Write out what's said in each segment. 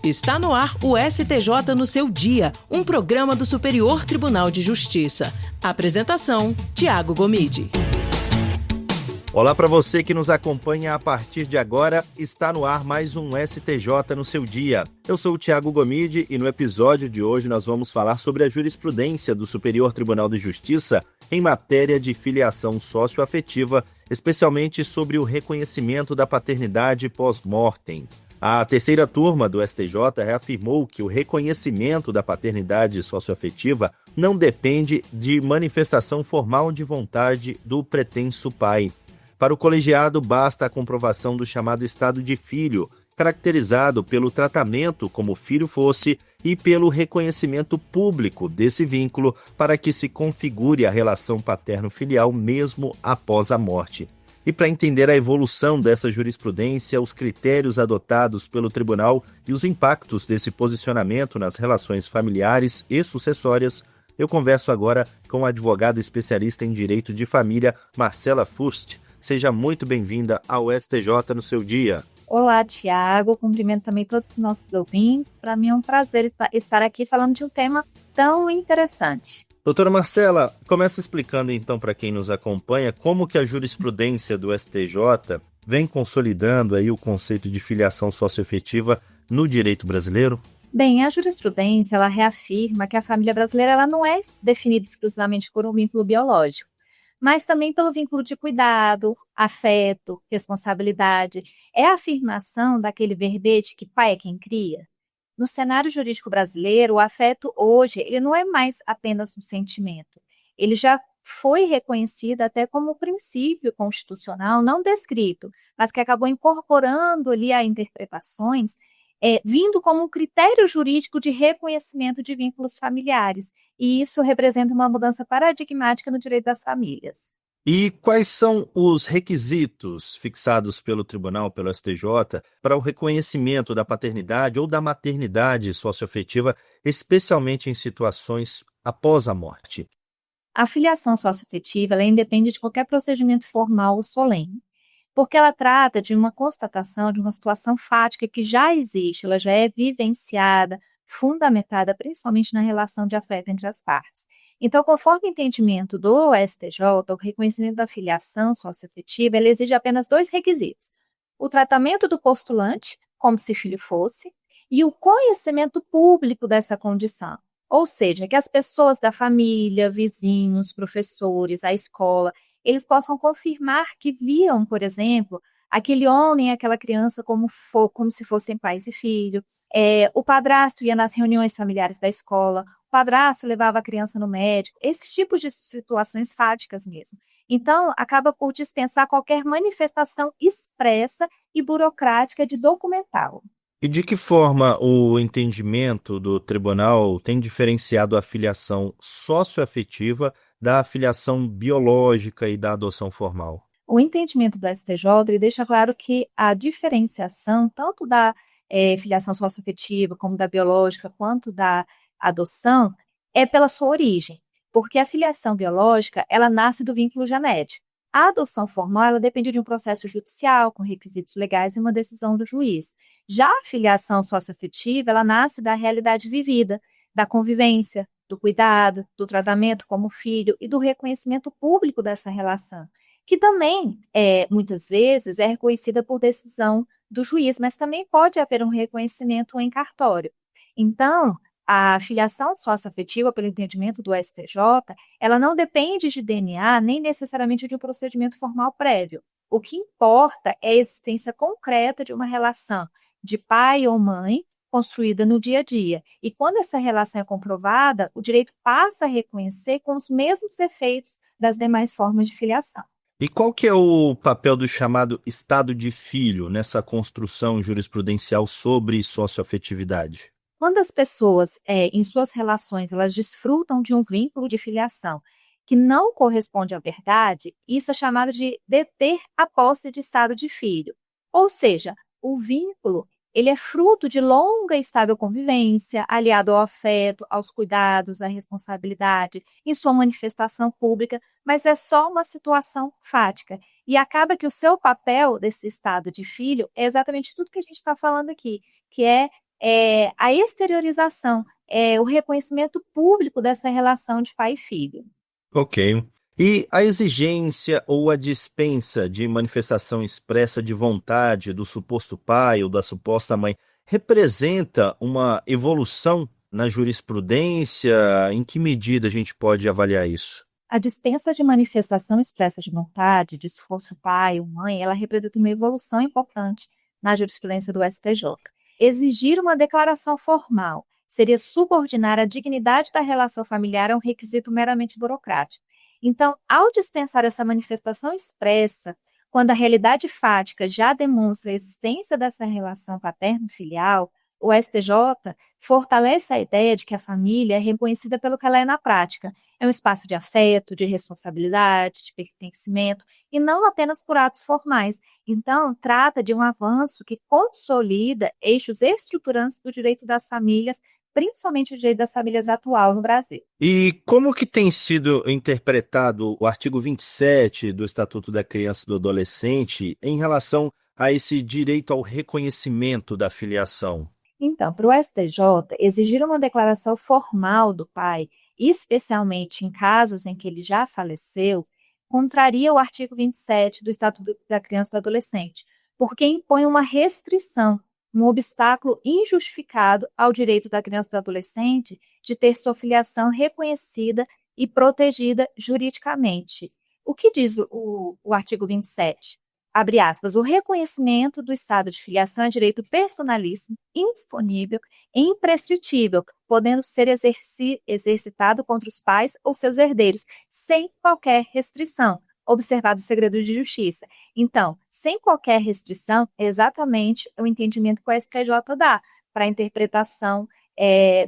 Está no ar o STJ no seu dia, um programa do Superior Tribunal de Justiça. Apresentação, Tiago Gomide. Olá para você que nos acompanha a partir de agora, está no ar mais um STJ no seu dia. Eu sou o Tiago Gomide e no episódio de hoje nós vamos falar sobre a jurisprudência do Superior Tribunal de Justiça em matéria de filiação socioafetiva, especialmente sobre o reconhecimento da paternidade pós-mortem. A terceira turma do STJ reafirmou que o reconhecimento da paternidade socioafetiva não depende de manifestação formal de vontade do pretenso pai. Para o colegiado, basta a comprovação do chamado estado de filho, caracterizado pelo tratamento como filho fosse e pelo reconhecimento público desse vínculo para que se configure a relação paterno-filial mesmo após a morte. E para entender a evolução dessa jurisprudência, os critérios adotados pelo tribunal e os impactos desse posicionamento nas relações familiares e sucessórias, eu converso agora com a advogada especialista em direito de família, Marcela Fust. Seja muito bem-vinda ao STJ no seu dia. Olá, Tiago. Cumprimento também todos os nossos ouvintes. Para mim é um prazer estar aqui falando de um tema tão interessante. Doutora Marcela, começa explicando então para quem nos acompanha como que a jurisprudência do STJ vem consolidando aí o conceito de filiação socioafetiva no direito brasileiro. Bem, a jurisprudência ela reafirma que a família brasileira ela não é definida exclusivamente por um vínculo biológico, mas também pelo vínculo de cuidado, afeto, responsabilidade. É a afirmação daquele verbete que pai é quem cria. No cenário jurídico brasileiro, o afeto hoje ele não é mais apenas um sentimento. Ele já foi reconhecido até como princípio constitucional não descrito, mas que acabou incorporando ali a interpretações, vindo como um critério jurídico de reconhecimento de vínculos familiares. E isso representa uma mudança paradigmática no direito das famílias. E quais são os requisitos fixados pelo tribunal, pelo STJ, para o reconhecimento da paternidade ou da maternidade socioafetiva, especialmente em situações após a morte? A filiação socioafetiva ela independe de qualquer procedimento formal ou solene, porque ela trata de uma constatação de uma situação fática que já existe, ela já é vivenciada, fundamentada principalmente na relação de afeto entre as partes. Então, conforme o entendimento do STJ, o reconhecimento da filiação socioafetiva, ele exige apenas dois requisitos: o tratamento do postulante, como se filho fosse, e o conhecimento público dessa condição. Ou seja, que as pessoas da família, vizinhos, professores, a escola, eles possam confirmar que viam, por exemplo, aquele homem e aquela criança como se fossem pais e filho. O padrasto ia nas reuniões familiares da escola, o padrasto levava a criança no médico, esses tipos de situações fáticas mesmo. Então, acaba por dispensar qualquer manifestação expressa e burocrática de documental. E de que forma o entendimento do tribunal tem diferenciado a filiação socioafetiva da filiação biológica e da adoção formal? O entendimento do STJ ele deixa claro que a diferenciação, tanto da filiação socioafetiva, como da biológica, quanto da adoção, é pela sua origem, porque a filiação biológica, ela nasce do vínculo genético. A adoção formal, ela depende de um processo judicial, com requisitos legais e uma decisão do juiz. Já a filiação socioafetiva, ela nasce da realidade vivida, da convivência, do cuidado, do tratamento como filho e do reconhecimento público dessa relação, que também, muitas vezes, é reconhecida por decisão do juiz, mas também pode haver um reconhecimento em cartório. Então, a filiação socioafetiva, pelo entendimento do STJ, ela não depende de DNA, nem necessariamente de um procedimento formal prévio. O que importa é a existência concreta de uma relação de pai ou mãe construída no dia a dia. E quando essa relação é comprovada, o direito passa a reconhecer com os mesmos efeitos das demais formas de filiação. E qual que é o papel do chamado estado de filho nessa construção jurisprudencial sobre socioafetividade? Quando as pessoas, em suas relações, elas desfrutam de um vínculo de filiação que não corresponde à verdade, isso é chamado de deter a posse de estado de filho. Ou seja, o vínculo ele é fruto de longa e estável convivência, aliado ao afeto, aos cuidados, à responsabilidade, em sua manifestação pública, mas é só uma situação fática. E acaba que o seu papel desse estado de filho é exatamente tudo que a gente está falando aqui, que é a exteriorização, o reconhecimento público dessa relação de pai e filho. Ok. E a exigência ou a dispensa de manifestação expressa de vontade do suposto pai ou da suposta mãe representa uma evolução na jurisprudência? Em que medida a gente pode avaliar isso? A dispensa de manifestação expressa de vontade, de se fosse o pai ou mãe, ela representa uma evolução importante na jurisprudência do STJ. Exigir uma declaração formal seria subordinar a dignidade da relação familiar a um requisito meramente burocrático. Então, ao dispensar essa manifestação expressa, quando a realidade fática já demonstra a existência dessa relação paterno-filial, o STJ fortalece a ideia de que a família é reconhecida pelo que ela é na prática. É um espaço de afeto, de responsabilidade, de pertencimento, e não apenas por atos formais. Então, trata de um avanço que consolida eixos estruturantes do direito das famílias, principalmente o direito das famílias atual no Brasil. E como que tem sido interpretado o artigo 27 do Estatuto da Criança e do Adolescente em relação a esse direito ao reconhecimento da filiação? Então, para o STJ, exigir uma declaração formal do pai, especialmente em casos em que ele já faleceu, contraria o artigo 27 do Estatuto da Criança e do Adolescente, porque impõe uma restrição, um obstáculo injustificado ao direito da criança e do adolescente de ter sua filiação reconhecida e protegida juridicamente. O que diz o artigo 27? Abre aspas, o reconhecimento do estado de filiação é direito personalíssimo, indisponível e imprescritível, podendo ser exercitado contra os pais ou seus herdeiros, sem qualquer restrição, observado o segredo de justiça. Então, sem qualquer restrição, é exatamente o entendimento que o STJ dá para a interpretação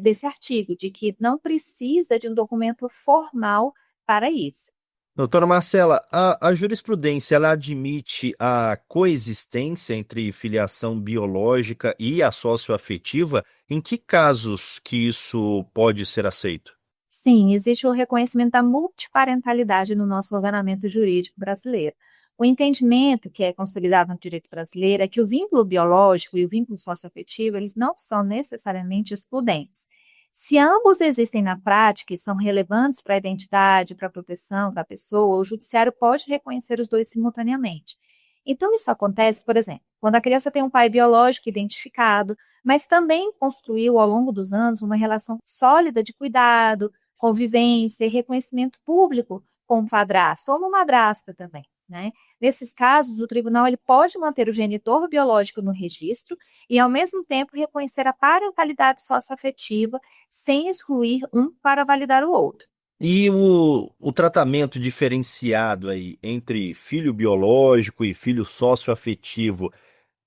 desse artigo, de que não precisa de um documento formal para isso. Doutora Marcela, a jurisprudência ela admite a coexistência entre filiação biológica e a socioafetiva? Em que casos que isso pode ser aceito? Sim, existe o reconhecimento da multiparentalidade no nosso ordenamento jurídico brasileiro. O entendimento que é consolidado no direito brasileiro é que o vínculo biológico e o vínculo socioafetivo, eles não são necessariamente excludentes. Se ambos existem na prática e são relevantes para a identidade, para a proteção da pessoa, o judiciário pode reconhecer os dois simultaneamente. Então, isso acontece, por exemplo, quando a criança tem um pai biológico identificado, mas também construiu ao longo dos anos uma relação sólida de cuidado, convivência e reconhecimento público com o padrasto ou uma madrasta também, né? Nesses casos, o tribunal ele pode manter o genitor biológico no registro e, ao mesmo tempo, reconhecer a parentalidade socioafetiva sem excluir um para validar o outro. E o tratamento diferenciado aí entre filho biológico e filho socioafetivo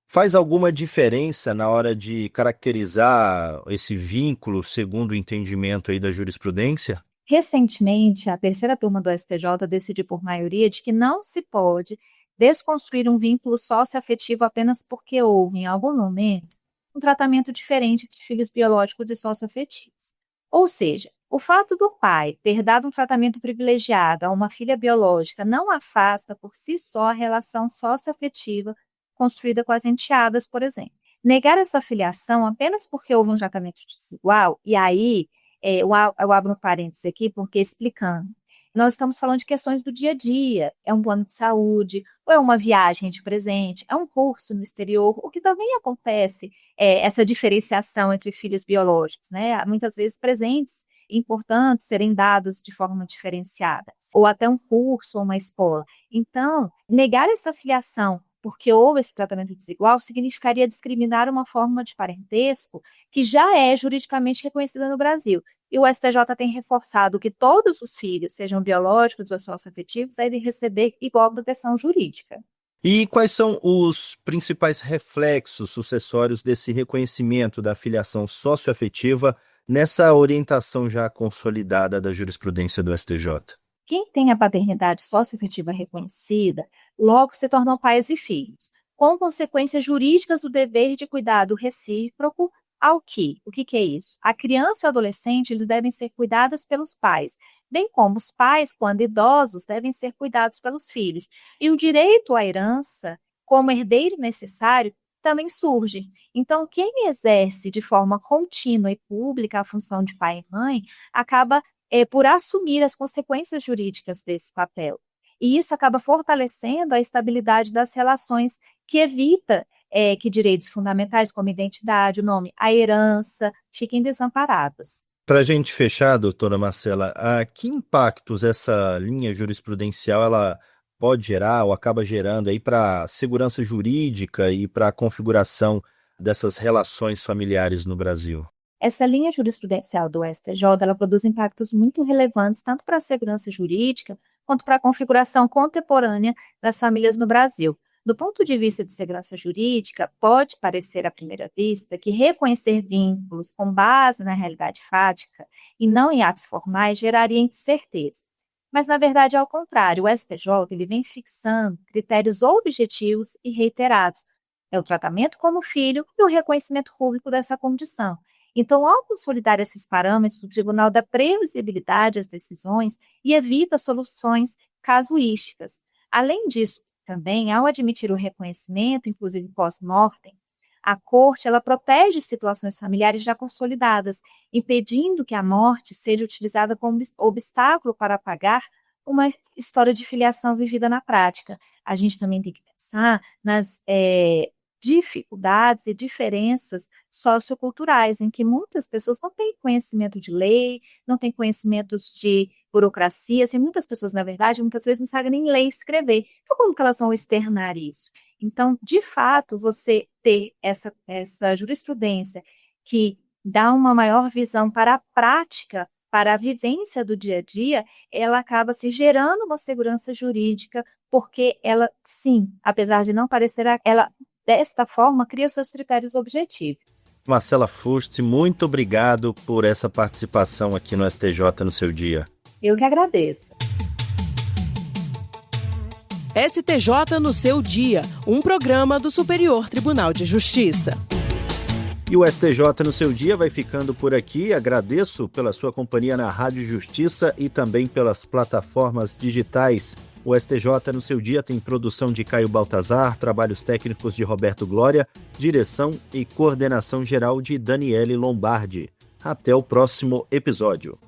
faz alguma diferença na hora de caracterizar esse vínculo segundo o entendimento aí da jurisprudência? Recentemente, a terceira turma do STJ decidiu por maioria de que não se pode desconstruir um vínculo socioafetivo apenas porque houve, em algum momento, um tratamento diferente entre filhos biológicos e socioafetivos. Ou seja, o fato do pai ter dado um tratamento privilegiado a uma filha biológica não afasta por si só a relação socioafetiva construída com as enteadas, por exemplo. Negar essa filiação apenas porque houve um tratamento desigual, e aí eu abro um parênteses aqui porque explicando. Nós estamos falando de questões do dia a dia, é um plano de saúde, ou é uma viagem de presente, é um curso no exterior, o que também acontece essa diferenciação entre filhos biológicos, né? Há muitas vezes presentes importantes serem dados de forma diferenciada, ou até um curso ou uma escola. Então, negar essa filiação porque houve esse tratamento desigual significaria discriminar uma forma de parentesco que já é juridicamente reconhecida no Brasil. E o STJ tem reforçado que todos os filhos, sejam biológicos ou socioafetivos, devem receber igual proteção jurídica. E quais são os principais reflexos sucessórios desse reconhecimento da filiação socioafetiva nessa orientação já consolidada da jurisprudência do STJ? Quem tem a paternidade socioafetiva reconhecida, logo se tornam pais e filhos, com consequências jurídicas do dever de cuidado recíproco ao que? O que é isso? A criança e o adolescente eles devem ser cuidados pelos pais, bem como os pais, quando idosos, devem ser cuidados pelos filhos. E o direito à herança, como herdeiro necessário, também surge. Então, quem exerce de forma contínua e pública a função de pai e mãe acaba por assumir as consequências jurídicas desse papel. E isso acaba fortalecendo a estabilidade das relações, que evita que direitos fundamentais como identidade, o nome, a herança, fiquem desamparados. Para a gente fechar, doutora Marcela, que impactos essa linha jurisprudencial ela pode gerar ou acaba gerando aí para a segurança jurídica e para a configuração dessas relações familiares no Brasil? Essa linha jurisprudencial do STJ, ela produz impactos muito relevantes tanto para a segurança jurídica quanto para a configuração contemporânea das famílias no Brasil. Do ponto de vista de segurança jurídica, pode parecer à primeira vista que reconhecer vínculos com base na realidade fática e não em atos formais geraria incerteza. Mas, na verdade, ao contrário, o STJ ele vem fixando critérios objetivos e reiterados. É o tratamento como filho e o reconhecimento público dessa condição. Então, ao consolidar esses parâmetros, o tribunal dá previsibilidade às decisões e evita soluções casuísticas. Além disso, também, ao admitir o reconhecimento, inclusive pós-mortem, a Corte ela protege situações familiares já consolidadas, impedindo que a morte seja utilizada como obstáculo para apagar uma história de filiação vivida na prática. A gente também tem que pensar nas dificuldades e diferenças socioculturais, em que muitas pessoas não têm conhecimento de lei, não têm conhecimentos de burocracia, assim, muitas pessoas, na verdade, muitas vezes não sabem nem ler e escrever. Então, como que elas vão externar isso? Então, de fato, você ter essa jurisprudência que dá uma maior visão para a prática, para a vivência do dia a dia, ela acaba se gerando uma segurança jurídica, porque ela, sim, apesar de não parecer, ela desta forma, cria seus critérios objetivos. Marcela Furst, muito obrigado por essa participação aqui no STJ no seu dia. Eu que agradeço. STJ no seu dia, um programa do Superior Tribunal de Justiça. E o STJ no seu dia vai ficando por aqui. Agradeço pela sua companhia na Rádio Justiça e também pelas plataformas digitais. O STJ no seu dia tem produção de Caio Baltazar, trabalhos técnicos de Roberto Glória, direção e coordenação geral de Daniele Lombardi. Até o próximo episódio.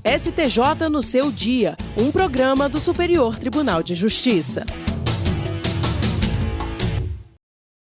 STJ no seu dia, um programa do Superior Tribunal de Justiça.